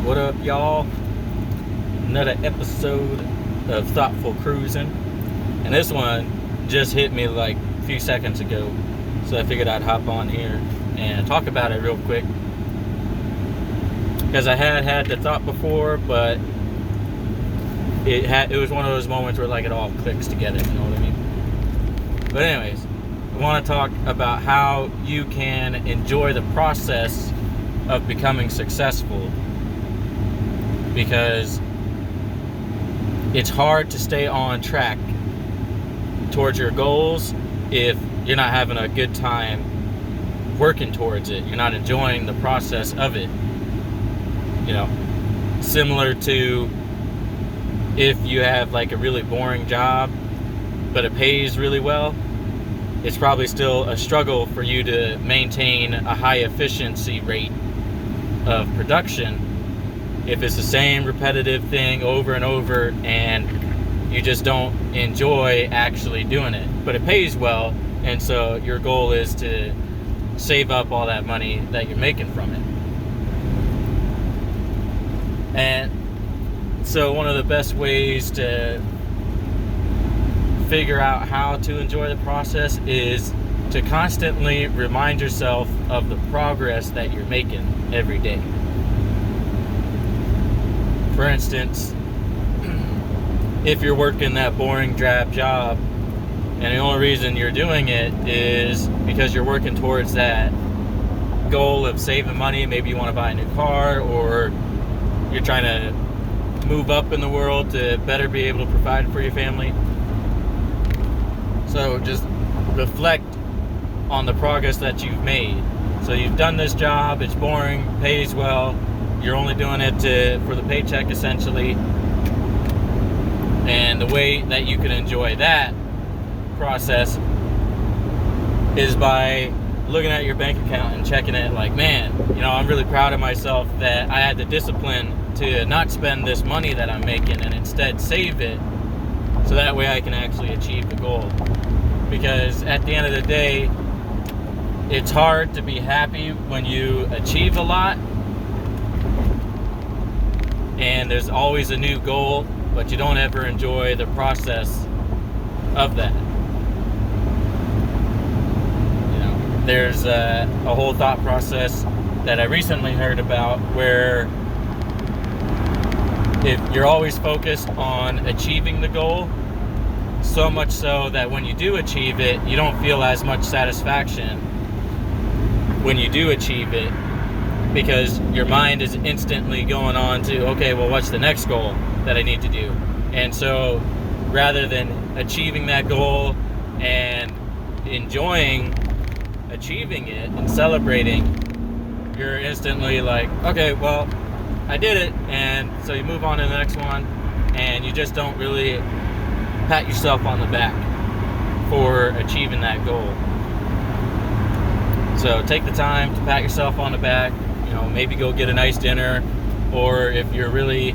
What up, y'all? Another episode of Thoughtful Cruisin'. And this one just hit me like a few seconds ago. So I figured I'd hop on here and talk about it real quick. Because I had the thought before, but it was one of those moments where like it all clicks together, you know what I mean? But anyways, I want to talk about how you can enjoy the process of becoming successful, because it's hard to stay on track towards your goals if you're not having a good time working towards it. You're not enjoying the process of it. You know, similar to if you have like a really boring job but it pays really well, it's probably still a struggle for you to maintain a high efficiency rate of production if it's the same repetitive thing over and over and you just don't enjoy actually doing it. But it pays well, and so your goal is to save up all that money that you're making from it. And so one of the best ways to figure out how to enjoy the process is to constantly remind yourself of the progress that you're making every day. For instance, if you're working that boring, drab job, and the only reason you're doing it is because you're working towards that goal of saving money, maybe you want to buy a new car, or you're trying to move up in the world to better be able to provide for your family. So just reflect on the progress that you've made. So you've done this job, it's boring, pays well, you're only doing it for the paycheck essentially. And the way that you can enjoy that process is by looking at your bank account and checking it like, man, you know, I'm really proud of myself that I had the discipline to not spend this money that I'm making and instead save it, so that way I can actually achieve the goal. Because at the end of the day, it's hard to be happy when you achieve a lot and there's always a new goal, but you don't ever enjoy the process of that. You know, there's a whole thought process that I recently heard about where if you're always focused on achieving the goal, so much so that when you do achieve it, you don't feel as much satisfaction when you do achieve it, because your mind is instantly going on to, okay, well, what's the next goal that I need to do? And so rather than achieving that goal and enjoying achieving it and celebrating, you're instantly like, okay, well, I did it. And so you move on to the next one, and you just don't really pat yourself on the back for achieving that goal. So take the time to pat yourself on the back. You know, maybe go get a nice dinner, or if you're really,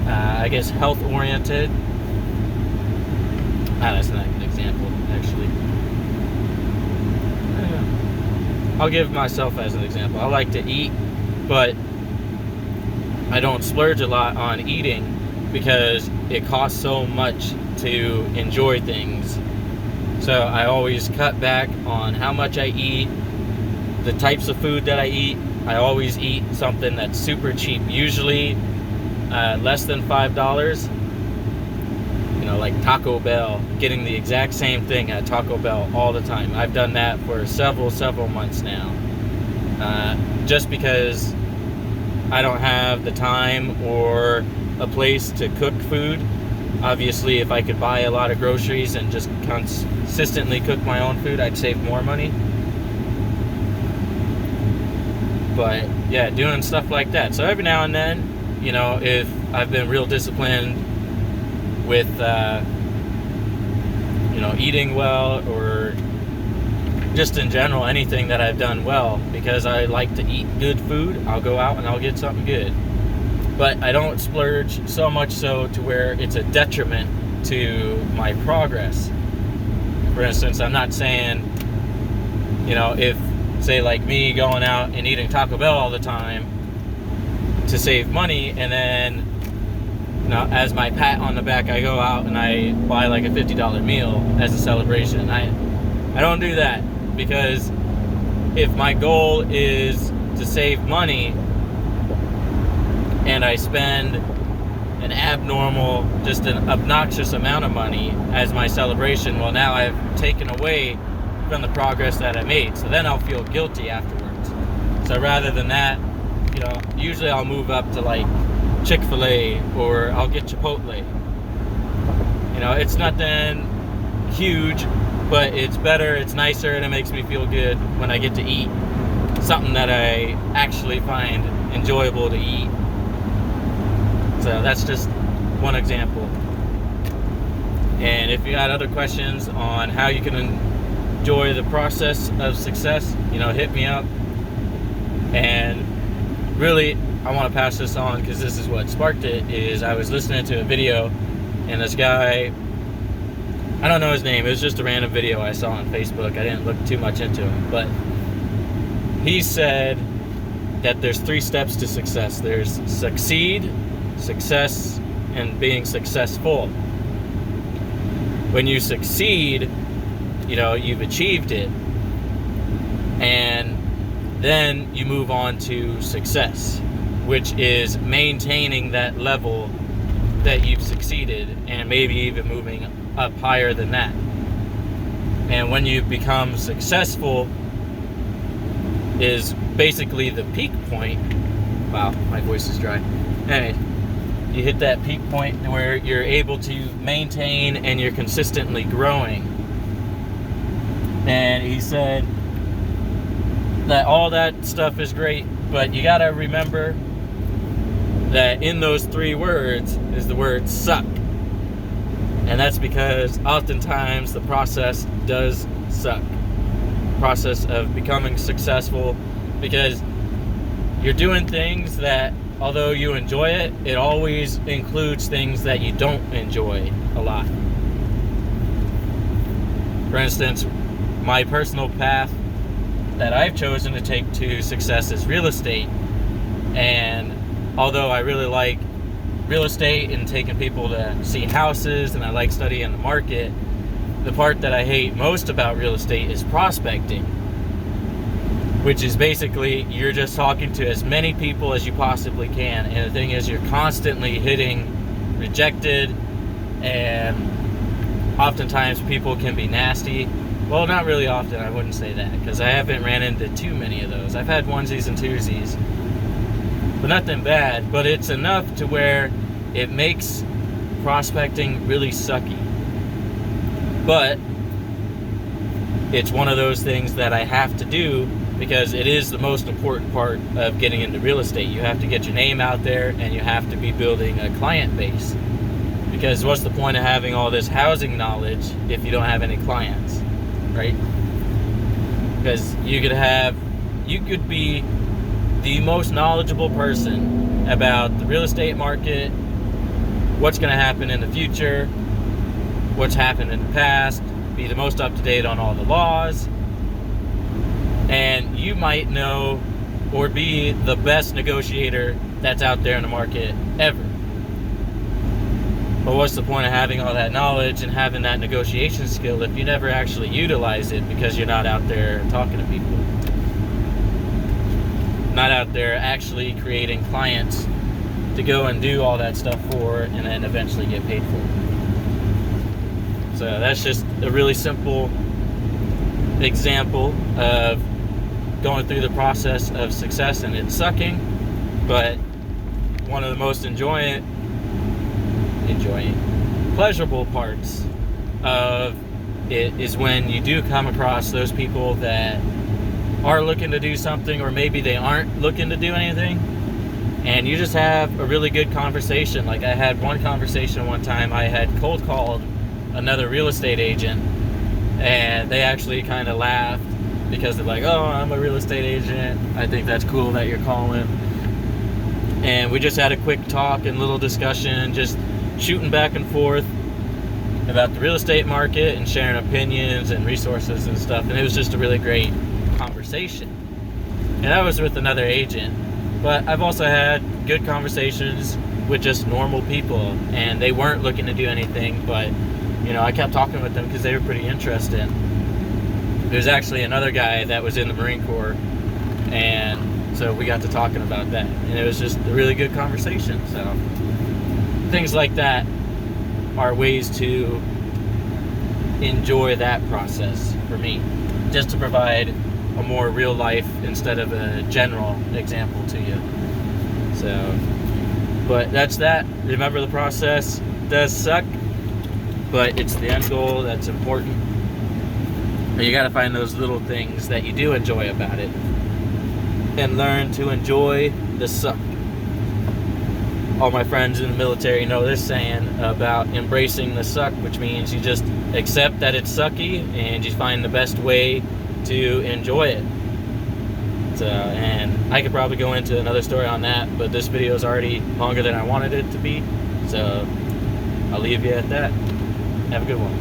I guess, health oriented. That's not an example, actually. I'll give myself as an example. I like to eat, but I don't splurge a lot on eating because it costs so much to enjoy things. So I always cut back on how much I eat, the types of food that I eat. I always eat something that's super cheap, usually less than $5. You know, like Taco Bell, getting the exact same thing at Taco Bell all the time. I've done that for several months now. Just because I don't have the time or a place to cook food. Obviously, if I could buy a lot of groceries and just consistently cook my own food, I'd save more money. But yeah, doing stuff like that. So every now and then, you know, if I've been real disciplined with, you know, eating well, or just in general, anything that I've done well, because I like to eat good food, I'll go out and I'll get something good. But I don't splurge so much so to where it's a detriment to my progress. For instance, I'm not saying, you know, if say like me going out and eating Taco Bell all the time to save money, and then as my pat on the back, I go out and I buy like a $50 meal as a celebration. I don't do that, because if my goal is to save money and I spend an abnormal, just an obnoxious amount of money as my celebration, well, now I've taken away from the progress that I made. So then I'll feel guilty afterwards. So rather than that, usually I'll move up to like Chick-fil-A, or I'll get Chipotle. It's nothing huge, but it's better, it's nicer, and it makes me feel good when I get to eat something that I actually find enjoyable to eat. So that's just one example. And if you got other questions on how you can enjoy the process of success, hit me up. And really, I want to pass this on because this is what sparked it. Is I was listening to a video, and this guy, I don't know his name, it was just a random video I saw on Facebook. I didn't look too much into him, but he said that there's 3 steps to success. There's succeed, success, and being successful. When you succeed, you've achieved it, and then you move on to success, which is maintaining that level that you've succeeded, and maybe even moving up higher than that. And when you become successful is basically the peak point. Wow, my voice is dry. Anyway, you hit that peak point where you're able to maintain and you're consistently growing. And he said that all that stuff is great, but you gotta remember that in those 3 words is the word suck. And that's because oftentimes the process does suck. Process of becoming successful, because you're doing things that, although you enjoy it, it always includes things that you don't enjoy a lot. For instance, my personal path that I've chosen to take to success is real estate. And although I really like real estate and taking people to see houses, and I like studying the market, the part that I hate most about real estate is prospecting, which is basically you're just talking to as many people as you possibly can, and the thing is you're constantly hitting rejected, and oftentimes people can be nasty. Well, not really often, I wouldn't say that, because I haven't ran into too many of those. I've had onesies and twosies, but nothing bad. But it's enough to where it makes prospecting really sucky. But it's one of those things that I have to do, because it is the most important part of getting into real estate. You have to get your name out there, and you have to be building a client base. Because what's the point of having all this housing knowledge if you don't have any clients, right? Because you could be the most knowledgeable person about the real estate market, what's going to happen in the future, what's happened in the past, be the most up to date on all the laws, and you might know or be the best negotiator that's out there in the market ever. But what's the point of having all that knowledge and having that negotiation skill if you never actually utilize it, because you're not out there talking to people? Not out there actually creating clients to go and do all that stuff for, and then eventually get paid for. So that's just a really simple example of going through the process of success, and it's sucking, but one of the most pleasurable parts of it is when you do come across those people that are looking to do something, or maybe they aren't looking to do anything, and you just have a really good conversation. Like I had one conversation one time, I had cold called another real estate agent, and they actually kind of laughed, because they're like, oh, I'm a real estate agent, I think that's cool that you're calling. And we just had a quick talk and little discussion, just shooting back and forth about the real estate market and sharing opinions and resources and stuff, and it was just a really great conversation. And I was with another agent. But I've also had good conversations with just normal people, and they weren't looking to do anything, but you know, I kept talking with them because they were pretty interested. There's actually another guy that was in the Marine Corps, and so we got to talking about that, and it was just a really good conversation. So things like that are ways to enjoy that process for me, just to provide a more real life instead of a general example to you. So, but that's that. Remember, the process does suck, but it's the end goal that's important. But you got to find those little things that you do enjoy about it and learn to enjoy the suck. All my friends in the military know this saying about embracing the suck, which means you just accept that it's sucky and you find the best way to enjoy it. So, and I could probably go into another story on that, but this video is already longer than I wanted it to be, so I'll leave you at that. Have a good one.